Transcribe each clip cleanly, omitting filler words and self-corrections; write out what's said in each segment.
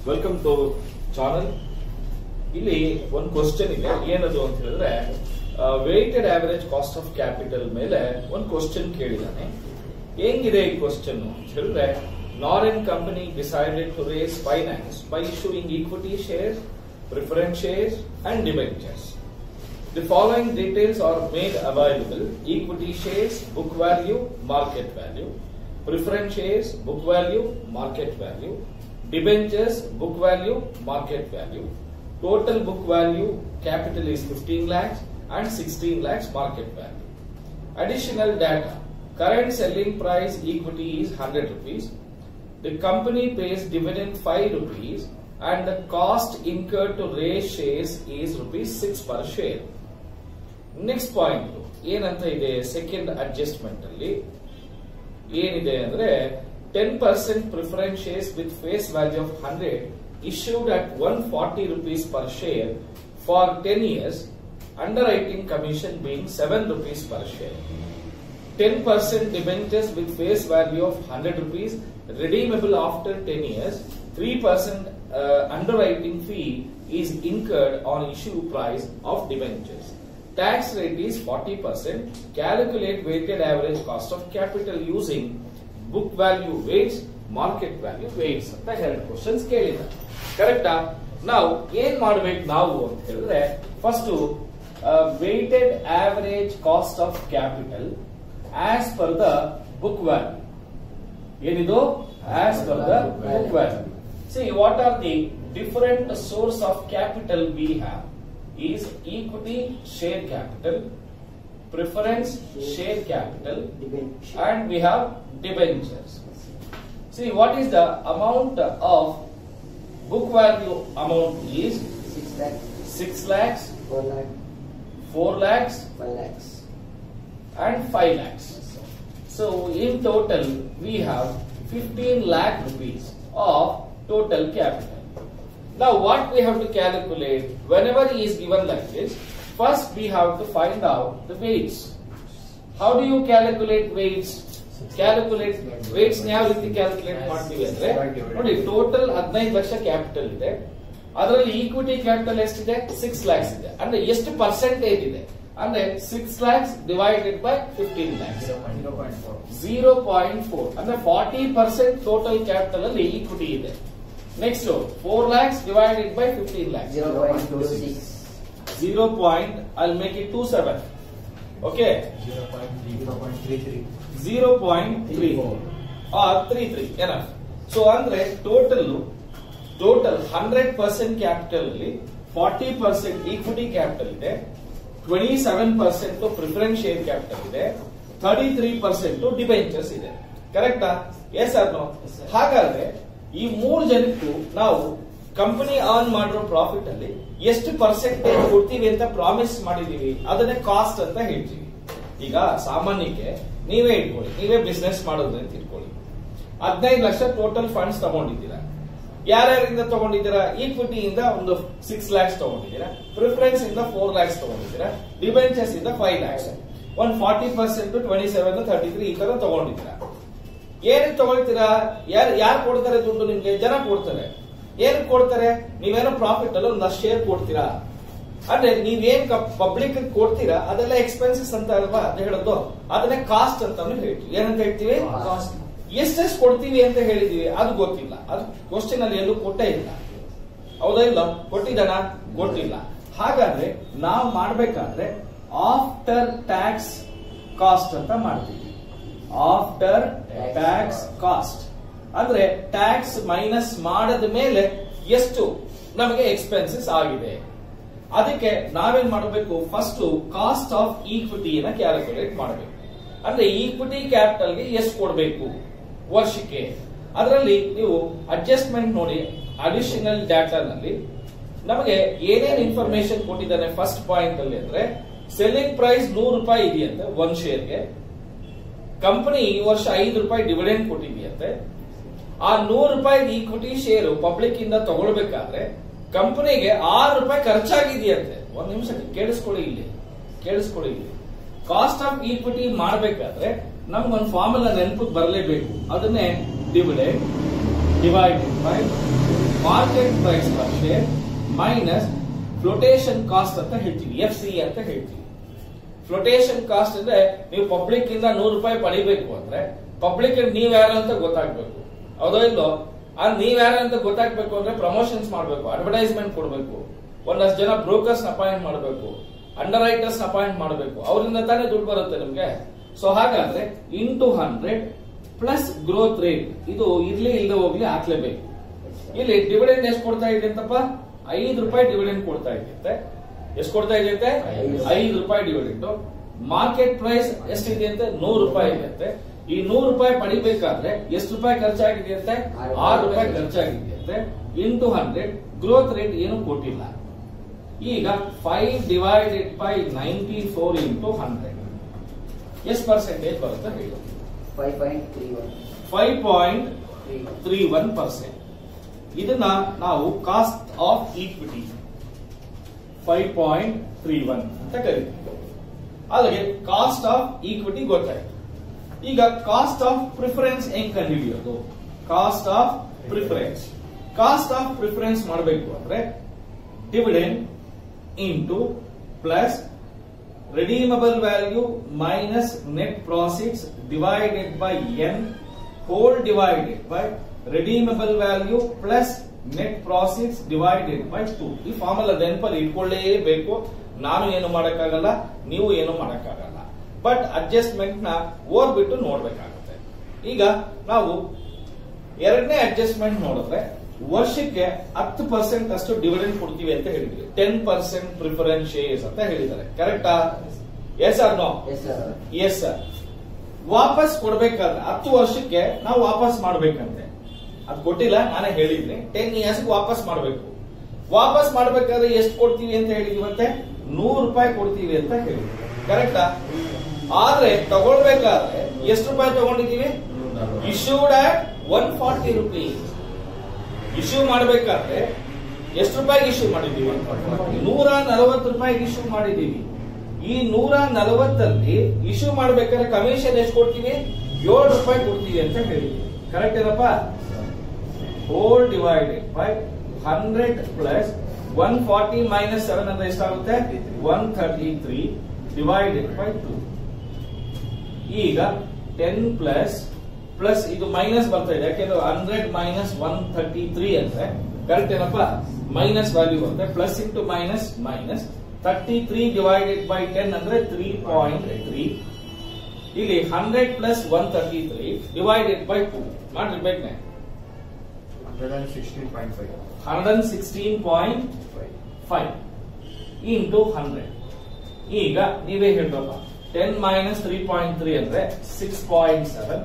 Welcome to channel. ಇಲ್ಲಿ ಒಂದು question ಇದೆ, ಏನದು ಅಂತ ಹೇಳಿದ್ರೆ weighted average cost of capital ಮೇಲೆ ಒಂದು ಕ್ವಶನ್ ಕೇಳಿದಾನೆ. ಹೆಂಗಿದೆ ಈ ಕ್ವಶನ್ ಅಂತ ಹೇಳಿದ್ರೆ, Norn company decided to raise finance by issuing equity shares, preference shares and debentures. The following details are made available: equity shares, book value, market value; preference shares, book value, market value; debentures, book value, market value. Total book value capital is 15 lakhs and 16 lakhs market value. Additional data: current selling price equity is 100 rupees. The company pays dividend 5 rupees and the cost incurred to raise shares is rupees 6 per share. Next point ಏನಂತ ಇದೆ, second adjustment ಅಲ್ಲಿ ಏನಿದೆ ಅಂದ್ರೆ 10% preference shares with face value of 100 issued at 140 rupees per share for 10 years, underwriting commission being 7 rupees per share. 10% debentures with face value of 100 rupees redeemable after 10 years. 3% underwriting fee is incurred on issue price of debentures. Tax rate is 40%. Calculate weighted average cost of capital using book value weights, market value weights ಅಂತ ಎರಡು questions ಕೇಳಿದ್ದಾರೆ. ಕರೆಕ್ಟಾ? ನಾವು ಏನ್ ಮಾಡಬೇಕು ನಾವು ಅಂತ ಹೇಳಿದ್ರೆ, first weighted average cost of capital as per the book value. ಏನಿದು? As per the book value. See, what are the different source of capital we have? Is equity share capital, preference share capital, and we have debentures. See, what is the amount of book value? Amount is 6 lakhs, 4 lakhs, 1 lakhs, and 5 lakhs. So in total we have 15 lakh rupees of total capital. Now what we have to calculate whenever he is given like this, first we have to find out the weights. How do you calculate weights? Calculate weights ನ ಯಾವ ರೀತಿ calculate ಮಾಡ್ತೀವಿ ಅಂದ್ರೆ, ನೋಡಿ total 15 lakh capital ಇದೆ, ಅದರಲ್ಲಿ equity capital ಎಷ್ಟಿದೆ? 6 lakhs ಇದೆ. ಅಂದ್ರೆ ಎಷ್ಟು ಪರ್ಸೆಂಟೇಜ್ ಇದೆ ಅಂದ್ರೆ 6 lakhs divided by 15 lakhs, 0.4 ಅಂದ್ರೆ 40% ಟೋಟಲ್ ಕ್ಯಾಪಿಟಲ್ ಅಲ್ಲಿ ಈಕ್ವಿಟಿ ಇದೆ. Next, 4 lakhs divided by 15 lakhs. 0.26. I'll make it 27. Okay. 0.33. 0.34 or 33. Enough. So, andre total 100% capital ಅಲ್ಲಿ 40% equity capital ಇದೆ, 27% preference share capital ಇದೆ, 33% debentures ಇದೆ. ಕರೆಕ್ಟಾ? Yes or no? ಹಾಗಾದ್ರೆ ಈ 3 ಜನಕ್ಕೂ ನಾವು ಕಂಪನಿ ಅರ್ನ್ ಮಾಡಿರೋ ಪ್ರಾಫಿಟ್ ಅಲ್ಲಿ ಎಷ್ಟು ಪರ್ಸೆಂಟೇಜ್ ಕೊಡ್ತೀವಿ ಅಂತ ಪ್ರಾಮಿಸ್ ಮಾಡಿದೀವಿ, ಅದನ್ನೇ ಕಾಸ್ಟ್ ಅಂತ ಹೇಳ್ತೀವಿ. ಈಗ ಸಾಮಾನ್ಯಕ್ಕೆ ನೀವೇ ಇಟ್ಕೊಳ್ಳಿ, ನೀವೇ ಬಿಸ್ನೆಸ್ ಮಾಡೋದು ಅಂತ ಇಟ್ಕೊಳ್ಳಿ. 15 ಲಕ್ಷ ಟೋಟಲ್ ಫಂಡ್ಸ್ ತಗೊಂಡಿದ್ದೀರಾ. ಯಾರ್ಯಾರಿಂದ ತಗೊಂಡಿದ್ದೀರಾ? ಈಕ್ವಿಟಿಯಿಂದ ಒಂದು 6 lakhs ತಗೊಂಡಿದ್ದೀರಾ, ಪ್ರಿಫರೆನ್ಸ್ ಇಂದ 4 lakhs ತಗೊಂಡಿದ್ದೀರಾ, ಡಿಬೆಂಚರ್ಸ್ ಇಂದ 5 lakhs, ಒಂದು 40%, 27, 33 ಈ ತರ ತಗೊಂಡಿದ್ದೀರಾ. ಏನಕ್ಕೆ ತಗೊಳ್ತೀರಾ? ಯಾರು ಕೊಡ್ತಾರೆ ದುಡ್ಡು ನಿಮ್ಗೆ? ಜನ ಕೊಡ್ತಾರೆ. ಏನಕ್ಕೆ ಕೊಡ್ತಾರೆ? ನೀವೇನೋ ಪ್ರಾಫಿಟ್ ಅಲ್ಲಿ ಒಂದಷ್ಟು ಶೇರ್ ಕೊಡ್ತೀರಾ, ಅಂದ್ರೆ ನೀವೇನ್ ಪಬ್ಲಿಕ್ ಕೊಡ್ತೀರಾ ಅದೆಲ್ಲ ಎಕ್ಸ್ಪೆನ್ಸಸ್ ಅಂತ ಅಲ್ವಾ ಅದು ಹೇಳೋದು, ಅದನ್ನೇ ಕಾಸ್ಟ್ ಅಂತಾನು ಹೇಳ್ತೀವಿ. ಏನಂತ ಹೇಳ್ತೀವಿ? ಎಷ್ಟೆಷ್ಟು ಕೊಡ್ತೀವಿ ಅಂತ ಹೇಳಿದೀವಿ ಅದು ಗೊತ್ತಿಲ್ಲ, ಅದು ಕ್ವಶನ್ ಅಲ್ಲಿ ಎಲ್ಲೂ ಕೊಟ್ಟೇ ಇಲ್ಲ. ಹೌದಾ? ಇಲ್ಲ ಕೊಟ್ಟಿದ್ದಾನ? ಗೊತ್ತಿಲ್ಲ. ಹಾಗಾದ್ರೆ ನಾವು ಮಾಡ್ಬೇಕಾದ್ರೆ ಆಫ್ಟರ್ ಟ್ಯಾಕ್ಸ್ ಕಾಸ್ಟ್ ಅಂತ ಮಾಡ್ತೀವಿ. ಆಫ್ಟರ್ ಟ್ಯಾಕ್ಸ್ ಕಾಸ್ಟ್ ಅಂದ್ರೆ ಟ್ಯಾಕ್ಸ್ ಮೈನಸ್ ಮಾಡದ ಮೇಲೆ ಎಷ್ಟು ನಮಗೆ ಎಕ್ಸ್ಪೆನ್ಸಸ್ ಆಗಿದೆ. ಅದಕ್ಕೆ ನಾವೇನ್ ಮಾಡಬೇಕು? ಫಸ್ಟ್ ಕಾಸ್ಟ್ ಆಫ್ ಈಕ್ವಿಟಿನ ಕ್ಯಾಲ್ಕುಲೇಟ್ ಮಾಡಬೇಕು. ಅಂದ್ರೆ ಈಕ್ವಿಟಿ ಕ್ಯಾಪಿಟಲ್ಗೆ ಎಷ್ಟು ಕೊಡಬೇಕು ವರ್ಷಕ್ಕೆ. ಅದರಲ್ಲಿ ನೀವು ಅಡ್ಜಸ್ಟ್ಮೆಂಟ್ ನೋಡಿ, ಅಡಿಷನಲ್ ಡಾಟಾನಲ್ಲಿ ನಮಗೆ ಏನೇನು ಇನ್ಫಾರ್ಮೇಶನ್ ಕೊಟ್ಟಿದ್ದಾನೆ ಫಸ್ಟ್ ಪಾಯಿಂಟ್ ಅಲ್ಲಿ ಅಂದ್ರೆ, ಸೆಲ್ಲಿಂಗ್ ಪ್ರೈಸ್ 100 ರೂಪಾಯಿ ಇದೆಯಂತೆ ಒಂದ್ ಶೇರ್ಗೆ, ಕಂಪನಿ ಈ ವರ್ಷ 5 ರೂಪಾಯಿ ಡಿವಿಡೆಂಡ್ ಕೊಟ್ಟಿದೆಯಂತೆ. ಆ 100 ರೂಪಾಯಿ ಈಕ್ವಿಟಿ ಶೇರ್ ಪಬ್ಲಿಕ್ ಇಂದ ತಗೊಳ್ಬೇಕಾದ್ರೆ ಕಂಪನಿಗೆ 6 ರೂಪಾಯಿ ಖರ್ಚಾಗಿದೆಯಂತೆ. ಒಂದ್ ನಿಮಿಷ ಕೇಳಿಸ್ಕೊಳ್ಳಿ ಇಲ್ಲಿ. ಕಾಸ್ಟ್ ಆಫ್ ಈಕ್ವಿಟಿ ಮಾಡಬೇಕಾದ್ರೆ ನಮ್ಗೊಂದು ಫಾರ್ಮುಲಾ ನೆನಪಿಗೆ ಬರಲೇಬೇಕು. ಅದನ್ನೇ dividend divided by market price per share minus flotation cost ಅಂತ ಹೇಳ್ತೀವಿ, FC ಅಂತ ಹೇಳ್ತೀವಿ. ಫ್ಲೋಟೇಷನ್ ಕಾಸ್ಟ್ ಅಂದ್ರೆ ನೀವು ಪಬ್ಲಿಕ್ ಇಂದ 100 ರೂಪಾಯಿ ಪಡಿಬೇಕು ಅಂದ್ರೆ ಪಬ್ಲಿಕ್ ನೀವ್ ಯಾರು ಅಂತ ಗೊತ್ತಾಗ್ಬೇಕು, ಹೌದೋ ಇಲ್ಲೋ? ನೀವ್ ಯಾರು ಅಂತ ಗೊತ್ತಾಗ್ಬೇಕು ಅಂದ್ರೆ ಪ್ರಮೋಷನ್ಸ್ ಮಾಡ್ಬೇಕು, ಅಡ್ವರ್ಟೈಸ್ಮೆಂಟ್ ಕೊಡ್ಬೇಕು, ಒಂದಷ್ಟು ಜನ ಬ್ರೋಕರ್ಸ್ ಅಪಾಯಿಂಟ್ ಮಾಡಬೇಕು, ಅಂಡರ್ ರೈಟರ್ಸ್ ಅಪಾಯಿಂಟ್ ಮಾಡಬೇಕು, ಅವರಿಂದ ತಾನೇ ದುಡ್ಡು ಬರುತ್ತೆ ನಿಮ್ಗೆ. ಸೊ ಹಾಗಾದ್ರೆ ಇಂಟು 100 ಪ್ಲಸ್ ಗ್ರೋತ್ ರೇಟ್, ಇದು ಇರ್ಲಿ ಇಲ್ಲದೆ ಹೋಗ್ಲಿ ಹಾಕ್ಲೇಬೇಕು. ಇಲ್ಲಿ ಡಿವಿಡೆಂಡ್ ಎಷ್ಟು ಕೊಡ್ತಾ ಇದೆ ಅಂತಪ್ಪ? 5 ರೂಪಾಯಿ ಡಿವಿಡೆಂಡ್ ಕೊಡ್ತಾ ಇದೆಯಂತೆ. ಎಷ್ಟು ಕೊಡ್ತಾ ಇದೆಯಂತೆ? 5 ರೂಪಾಯಿ ಡಿವಿಡೆಂಡ್. ಮಾರ್ಕೆಟ್ ಪ್ರೈಸ್ ಎಷ್ಟಿದೆ ಅಂತೆ? 100 ರೂಪಾಯಿ ಇದೆಯಂತೆ. ಈ 100 ರೂಪಾಯಿ ಪಡಿಬೇಕಾದ್ರೆ ಎಷ್ಟು ರೂಪಾಯಿ ಖರ್ಚಾಗಿದೆಯಂತೆ? 6 ರೂಪಾಯಿ ಖರ್ಚಾಗಿದೆಯಂತೆ. ಇಂಟು 100 ಗ್ರೋತ್ ರೇಟ್ ಏನು ಕೊಟ್ಟಿಲ್ಲ. ಈಗ 5 ಡಿವೈಡೆಡ್ ಬೈ 94 ಇಂಟು 100 ಎಷ್ಟು ಪರ್ಸೆಂಟೇಜ್ ಬರುತ್ತೆ ಹೇಳಿ? 5.31%. ಇದನ್ನ ನಾವು ಕಾಸ್ಟ್ ಆಫ್ ಈಕ್ವಿಟಿ 5.31 ಅಂತ ಕರಿತೀವಿ. ಅಲ್ಲಿಗೆ ಕಾಸ್ಟ್ ಆಫ್ ಈಕ್ವಿಟಿ ಗೊತ್ತಾಯ್ತು. ಈಗ ಕಾಸ್ಟ್ ಆಫ್ ಪ್ರಿಫರೆನ್ಸ್ ಹೆಂಗ್ ಕಂಡುಹಿಡಿಯೋದು? ಕಾಸ್ಟ್ ಆಫ್ ಪ್ರಿಫರೆನ್ಸ್ ಮಾಡಬೇಕು ಅಂದ್ರೆ dividend into plus redeemable value minus net profits divided by n whole divided by redeemable value plus net profits divided by 2. ಈ formula ನೆನಪಲ್ಲಿ ಇಟ್ಕೊಳ್ಳೇಬೇಕು. ನಾನು ಏನು ಮಾಡಕ್ಕಾಗಲ್ಲ, ನೀವು ಏನು ಮಾಡಕ್ಕಾಗಲ್ಲ, ಬಟ್ ಅಡ್ಜಸ್ಟ್ಮೆಂಟ್ ನ ಓದ್ಬಿಟ್ಟು ನೋಡ್ಬೇಕಾಗುತ್ತೆ. ಈಗ ನಾವು ಎರಡನೇ ಅಡ್ಜಸ್ಟ್ಮೆಂಟ್ ನೋಡಿದ್ರೆ ವರ್ಷಕ್ಕೆ 10% ಅಷ್ಟು ಡಿವಿಡೆಂಡ್ ಕೊಡ್ತೀವಿ ಅಂತ ಹೇಳಿದ್ವಿ. 10% ಪ್ರಿಫರೆನ್ಸ್ ಶೇರ್ಸ್ ಅಂತ ಹೇಳಿದ್ದಾರೆ. ಕರೆಕ್ಟಾ? Yes or no? Yes sir. ವಾಪಸ್ ಕೊಡ್ಬೇಕಾದ್ರೆ 10 ವರ್ಷಕ್ಕೆ ನಾವು ವಾಪಸ್ ಮಾಡ್ಬೇಕಂತೆ. ಅದು ಕೊಟ್ಟಿಲ್ಲ, ನಾನೇ ಹೇಳಿದ್ರಿ 10 ಇಯರ್ಸ್ ವಾಪಸ್ ಮಾಡಬೇಕು. ವಾಪಸ್ ಮಾಡ್ಬೇಕಾದ್ರೆ ಎಷ್ಟು ಕೊಡ್ತೀವಿ ಅಂತ ಹೇಳಿದೀವಂತೆ? 100 ರೂಪಾಯಿ ಕೊಡ್ತೀವಿ ಅಂತ ಹೇಳಿದ್ವಿ. ಕರೆಕ್ಟಾ? ಆದ್ರೆ ತಗೊಳ್ಬೇಕಾದ್ರೆ ಎಷ್ಟು ರೂಪಾಯಿ ತಗೊಂಡಿದ್ದೀವಿ? Issued at 140 rupees. ಇಶ್ಯೂ ಮಾಡಬೇಕಾದ್ರೆ ಎಷ್ಟು ರೂಪಾಯಿಗೆ ಇಶ್ಯೂ ಮಾಡಿದೀವಿ? 140 ರೂಪಾಯಿಗೆ ಇಶ್ಯೂ ಮಾಡಿದೀವಿ. ಈ 140 ಇಶ್ಯೂ ಮಾಡಬೇಕಾದ್ರೆ ಕಮಿಷನ್ ಎಷ್ಟು ಕೊಡ್ತೀವಿ? 7 ರೂಪಾಯಿ ಕೊಡ್ತೀವಿ ಅಂತ ಹೇಳಿದ್ವಿ. ಕರೆಕ್ಟ್ ಏನಪ್ಪ? Whole divided by 100 plus 140 minus 7 ಅಂದ್ರೆ ಎಷ್ಟಾಗುತ್ತೆ? 133 ಡಿವೈಡೆಡ್ ಬೈ 2. ಈಗ 10 ಪ್ಲಸ್ ಇದು ಮೈನಸ್ ಬರ್ತಾ ಇದೆ, ಯಾಕೆಂದ್ರೆ 100 ಮೈನಸ್ 133 ಅಂದ್ರೆ ಕರೆಕ್ಟ್ ಏನಪ್ಪ? ಮೈನಸ್ ವ್ಯಾಲ್ಯೂ ಅಂದ್ರೆ plus into minus 33 divided by 10 ಅಂದ್ರೆ 3.3. ಇಲ್ಲಿ 100 ಪ್ಲಸ್ 133 ಡಿವೈಡೆಡ್ ಬೈ 2 ಮಾಡಿರ್ಬೇಕನೆ 116.5 ಇಂಟು 100. ಈಗ ನೀವೇ ಹೇಳ್ರಪ್ಪ, 10 ಮೈನಸ್ 3.3 ಅಂದ್ರೆ 6.7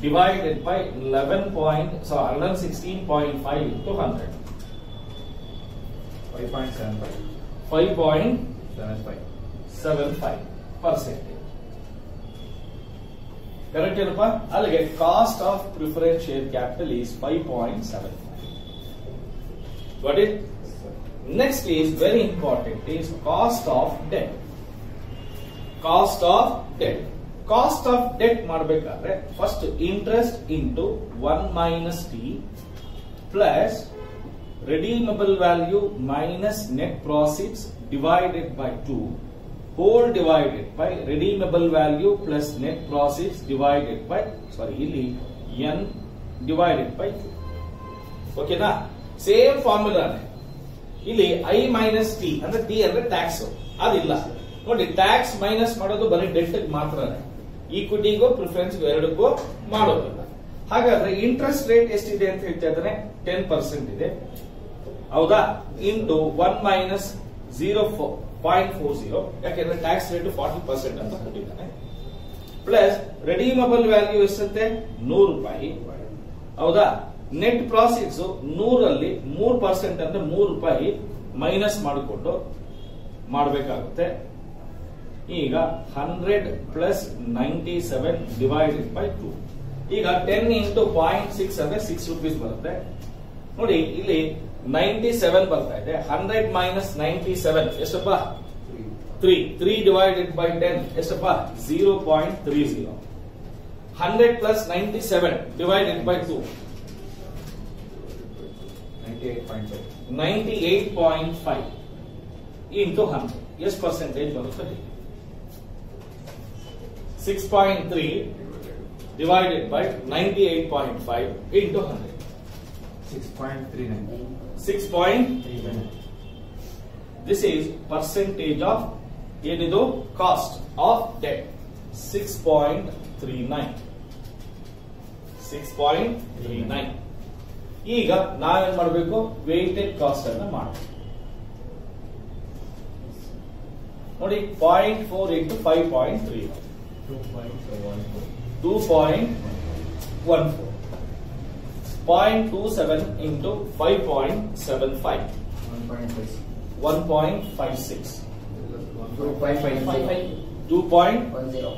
divided by 116.5 into 100. 5.75%. Correct ಏನಪ್ಪ? ಅಲ್ಲಿಗೆ cost of preference share capital is 5.75. Got it? Next is very important is cost of debt. Cost of debt ಮಾಡಬೇಕಾದ್ರೆ first interest into 1 minus T plus redeemable value minus net profits divided by 2 whole divided by redeemable value plus net profits divided by ಇಲ್ಲಿ N divided by 2. ಓಕೆನಾ? Same ಫಾರ್ಮುಲಾನೆ. ಇಲ್ಲಿ I minus T ಅಂದ್ರೆ T ಅಂದ್ರೆ tax, ಅದಿಲ್ಲ ನೋಡಿ. Tax minus ಮಾಡೋದು ಬರೀ debt ಮಾತ್ರನೇ, ಈಕ್ವಿಟಿಗೂ ಪ್ರಿಫರೆನ್ಸ್ಗೂ ಎರಡಕ್ಕೂ ಮಾಡೋದಿಲ್ಲ. ಹಾಗಾದ್ರೆ ಇಂಟ್ರೆಸ್ಟ್ ರೇಟ್ ಎಷ್ಟಿದೆ ಅಂತ ಹೇಳ್ತಾ ಇದ್ದಾನೆ? 10% ಇದೆ, ಹೌದಾ? ಇಂಟು 1 ಮೈನಸ್ 0.40, ಯಾಕೆಂದ್ರೆ ಟ್ಯಾಕ್ಸ್ ರೇಟ್ 40% ಅಂತ ಕೊಟ್ಟಿದ್ದಾನೆ. Plus redeemable value ಎಷ್ಟಂತೆ? 100 ರೂಪಾಯಿ, ಹೌದಾ? ನೆಟ್ ಪ್ರಾಫಿಟ್ಸ್ 100ರಲ್ಲಿ 3% ಅಂದ್ರೆ 3 ರೂಪಾಯಿ ಮೈನಸ್ ಮಾಡಿಕೊಂಡು ಮಾಡಬೇಕಾಗುತ್ತೆ. ಈಗ 100 ಪ್ಲಸ್ 97 ಡಿವೈಡೆಡ್ ಬೈ 2. ಈಗ 10 ಇಂಟು 0.6 ಅಂದ್ರೆ 6 ರೂಪೀಸ್ ಬರುತ್ತೆ ನೋಡಿ. ಇಲ್ಲಿ 97 ಬರ್ತಾ ಇದೆ. 100 ಮೈನಸ್ 97 ಎಷ್ಟಪ್ಪ? 3 ಡಿವೈಡೆಡ್ ಬೈ 10 ಎಷ್ಟಪ್ಪ? 0.30. 100 plus 97 divided by 2 98.5. 98.5 into 100. Yes, percentage ಬರುತ್ತೆ. 6.3 divided by 98.5 into 100. 6.39. 6. This is percentage of ಏನಿದು ಕಾಸ್ಟ್ ಆಫ್ ಡೆಟ್ 6.39. 6.39. ಈಗ ನಾವೇನ್ ಮಾಡಬೇಕು, ವೇಟೆಡ್ ಕಾಸ್ಟ್ ಅನ್ನ ಮಾಡಬೇಕು. ನೋಡಿ 0.4 into 5.3 2.14 0.27 into 5.75 1.56 2.55. 2.10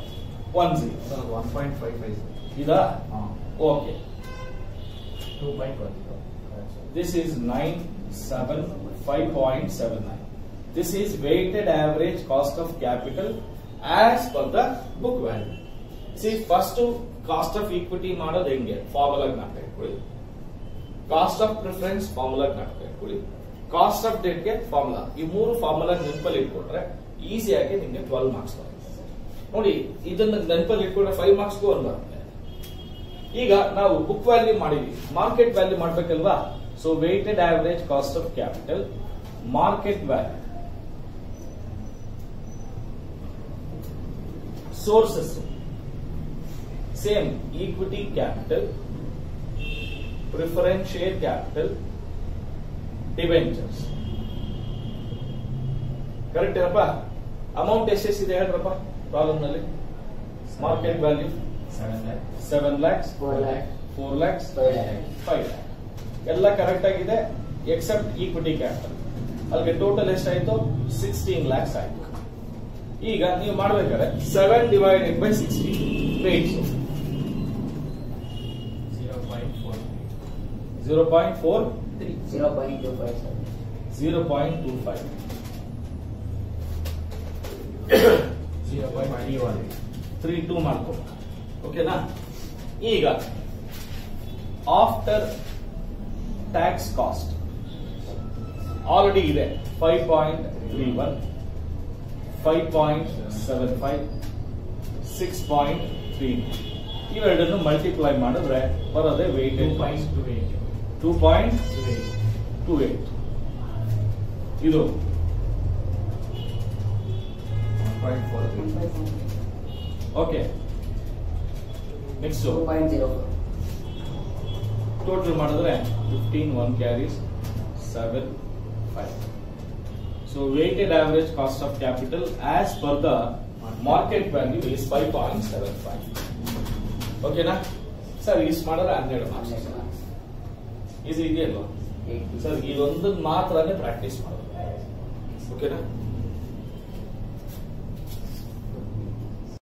Sir, 1.55. ಇದಾ okay. 2.10. This is 975.79. This is weighted average cost of capital as per the book value. See, first cost of equity ಮಾಡೋದು ಹೆಂಗೆ, ಫಾರ್ಮುಲಾ ಜ್ಞಾಪಕ ಇಟ್ಕೊಳ್ಳಿ. ಕಾಸ್ಟ್ ಆಫ್ ಪ್ರಿಫರೆನ್ಸ್ ಫಾರ್ಮುಲಾ ಜ್ಞಾಪಕ ಇಟ್ಕೊಳ್ಳಿ. ಕಾಸ್ಟ್ ಆಫ್ ಡೆಟ್ ಗೆ formula. ಈ ಮೂರು ಫಾರ್ಮುಲಾ ನೆನಪಲ್ಲಿ ಇಟ್ಕೊಂಡ್ರೆ ಈಸಿಯಾಗಿ ನಿಮಗೆ 12 ಮಾರ್ಕ್ಸ್ ಬರುತ್ತೆ. ನೋಡಿ, ಇದನ್ನ ನೆನಪಲ್ಲಿ ಇಟ್ಕೊಂಡ್ರೆ 5 ಮಾರ್ಕ್ಸ್ ಬರುತ್ತೆ. ಈಗ ನಾವು ಬುಕ್ ವ್ಯಾಲ್ಯೂ ಮಾಡಿದ್ವಿ, ಮಾರ್ಕೆಟ್ ವ್ಯಾಲ್ಯೂ ಮಾಡ್ಬೇಕಲ್ವಾ? So weighted average cost of capital, market value, sources same equity capital, preference share capital, debentures. Correct ಏನಪ್ಪ? ಅಮೌಂಟ್ ಎಷ್ಟೆಷ್ಟಿದೆ ಹೇಳ್ರಪ್ಪ ಪ್ರಾಬ್ಲಮ್ ನಲ್ಲಿ? Market value 7 lakhs, 4 lakhs, 5 lakhs ಎಲ್ಲ ಕರೆಕ್ಟ್ ಆಗಿದೆ ಎಕ್ಸೆಪ್ಟ್ ಈಕ್ವಿಟಿ ಕ್ಯಾಪಿಟಲ್. ಅಲ್ಲಿಗೆ total ಎಷ್ಟಾಯ್ತು? 16 lakhs ಆಯ್ತು. ಈಗ ನೀವು ಮಾಡ್ಬೇಕಾದ್ರೆ 7 divided by 16 ವೇಟ್ಸ್ 0.25 0.32 ಮಾಡ್ಕೊ. ಓಕೆನಾ? ಈಗ ಆಫ್ಟರ್ ಟ್ಯಾಕ್ಸ್ ಕಾಸ್ಟ್ ಆಲ್ರೆಡಿ ಇದೆ 5.31, 5.75, 6.3. ಇವೆರಡನ್ನು ಮಲ್ಟಿಪ್ಲೈ ಮಾಡಿದ್ರೆ ಬರೋದೇ ವೇಟೆಡ್ 2.28. ಇದು 1.43. ಓಕೆ. ನೆಕ್ಸ್ಟ್ 2.04. ಟೋಟಲ್ ಮಾಡಿದ್ರೆ 15, 1 carries 7, 5. So weighted average cost of capital as per the market value is 5.75. ಓಕೆನಾ ಸರ್? ಇಷ್ಟು ಮಾಡಿದ್ರೆ 12 ಮಾರ್ಕ್ಸ್. ಈಸಿ ಇದೆಯಲ್ವಾ ಸರ್? ಇದೊಂದು ಮಾತ್ರನೇ ಪ್ರಾಕ್ಟೀಸ್ ಮಾಡೋದು. ಓಕೆನಾ?